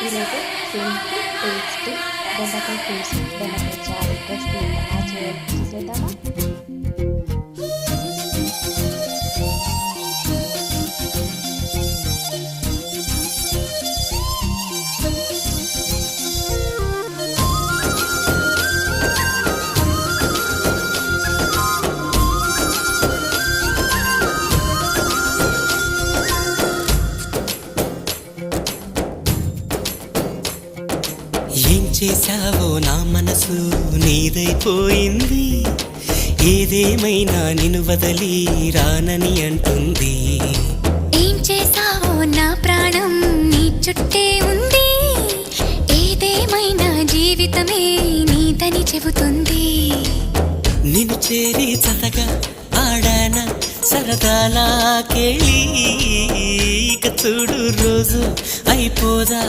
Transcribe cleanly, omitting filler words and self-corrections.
ఈరోజు simple tasty బెండకాయ పులుసు బెండకాయ చారు రెసిపీ ఎలా చేయాలో చూసేద్దామా. ఏం చేశావో నా మనసు నీదైపోయింది, ఏదేమైనా నిన్ను వదలి రానని అంటుంది. ఏం చేశావో నా ప్రాణం నీ చుట్టే ఉంది, ఏదేమైనా జీవితమే నీదని చెబుతుంది. నిన్ను చేరి చతగా ఆడాన సరదాలా కేళి, ఇక చూడు రోజు అయిపోదా.